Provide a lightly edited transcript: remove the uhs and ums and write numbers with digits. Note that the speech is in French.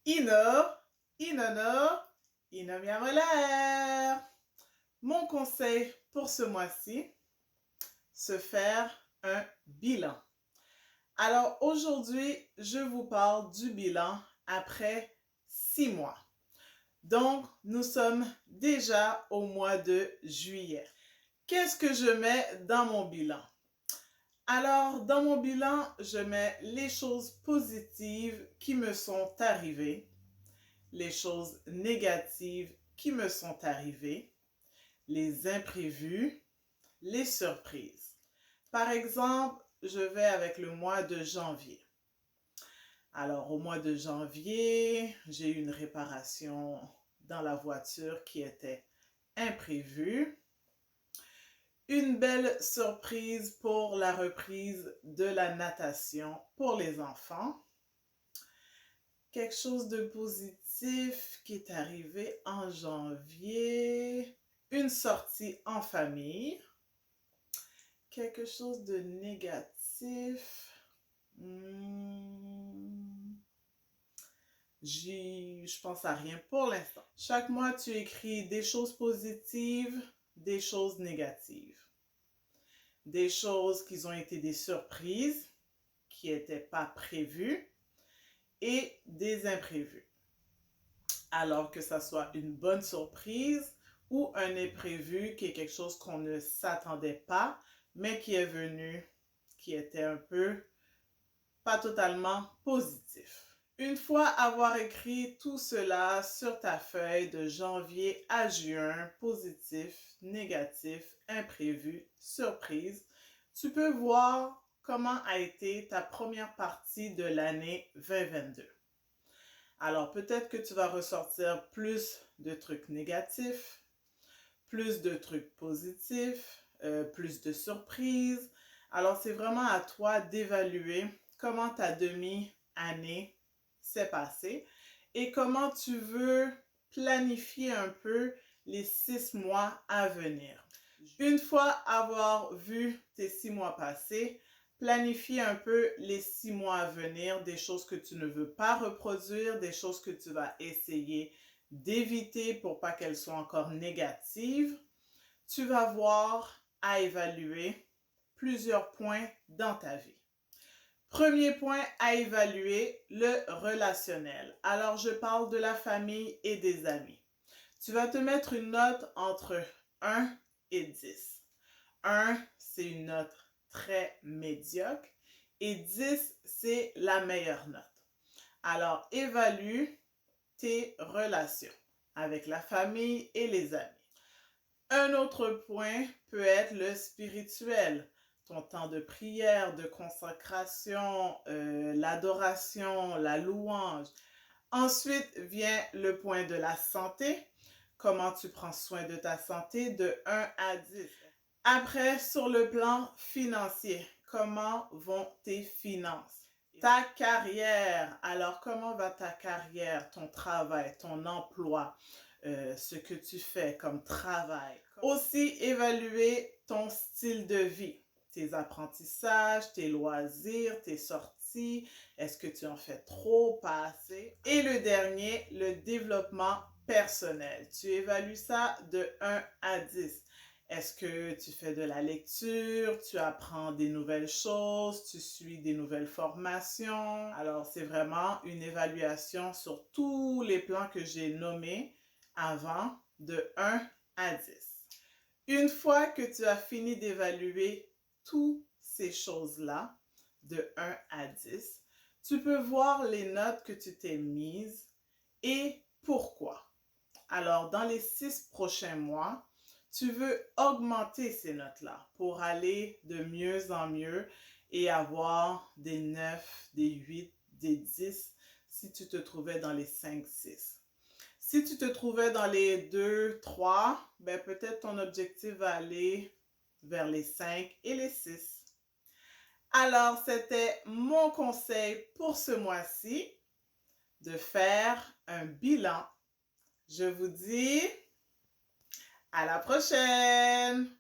Ino, Inono, Inomiamolaire. Mon conseil pour ce mois-ci, se faire un bilan. Alors aujourd'hui, je vous parle du bilan après 6 mois. Donc, nous sommes déjà au mois de juillet. Qu'est-ce que je mets dans mon bilan? Alors, dans mon bilan, je mets les choses positives qui me sont arrivées, les choses négatives qui me sont arrivées, les imprévus, les surprises. Par exemple, je vais avec le mois de janvier. Alors, au mois de janvier, j'ai eu une réparation dans la voiture qui était imprévue. Une belle surprise pour la reprise de la natation pour les enfants. Quelque chose de positif qui est arrivé en janvier. Une sortie en famille. Quelque chose de négatif. Je pense à rien pour l'instant. Chaque mois, tu écris des choses positives, des choses négatives. Des choses qui ont été des surprises, qui n'étaient pas prévues, et des imprévus. Alors que ça soit une bonne surprise ou un imprévu qui est quelque chose qu'on ne s'attendait pas, mais qui est venu, qui était un peu pas totalement positif. Une fois avoir écrit tout cela sur ta feuille de janvier à juin, positif, négatif, imprévu, surprise, tu peux voir comment a été ta première partie de l'année 2022. Alors peut-être que tu vas ressortir plus de trucs négatifs, plus de trucs positifs, plus de surprises. Alors c'est vraiment à toi d'évaluer comment ta demi-année s'est passée et comment tu veux planifier un peu les 6 mois à venir. Une fois avoir vu tes 6 mois passés, planifie un peu les 6 mois à venir, des choses que tu ne veux pas reproduire, des choses que tu vas essayer d'éviter pour pas qu'elles soient encore négatives. Tu vas voir à évaluer plusieurs points dans ta vie. Premier point à évaluer, le relationnel. Alors, je parle de la famille et des amis. Tu vas te mettre une note entre 1 et 10. 1, c'est une note très médiocre et 10, c'est la meilleure note. Alors, évalue tes relations avec la famille et les amis. Un autre point peut être le spirituel. Ton temps de prière, de consacration, l'adoration, la louange. Ensuite vient le point de la santé. Comment tu prends soin de ta santé de 1 à 10. Après, sur le plan financier, comment vont tes finances? Ta carrière. Alors, comment va ta carrière, ton travail, ton emploi, ce que tu fais comme travail? Aussi, évaluer ton style de vie. Tes apprentissages, tes loisirs, tes sorties, est-ce que tu en fais trop, pas assez? Et le dernier, le développement personnel. Tu évalues ça de 1 à 10. Est-ce que tu fais de la lecture, tu apprends des nouvelles choses, tu suis des nouvelles formations? Alors, c'est vraiment une évaluation sur tous les plans que j'ai nommés avant de 1 à 10. Une fois que tu as fini d'évaluer toutes ces choses-là, de 1 à 10, tu peux voir les notes que tu t'es mises et pourquoi. Alors, dans les 6 prochains mois, tu veux augmenter ces notes-là pour aller de mieux en mieux et avoir des 9, des 8, des 10 si tu te trouvais dans les 5, 6. Si tu te trouvais dans les 2, 3, ben peut-être ton objectif va aller vers les 5 et les 6. Alors, c'était mon conseil pour ce mois-ci, de faire un bilan. Je vous dis à la prochaine!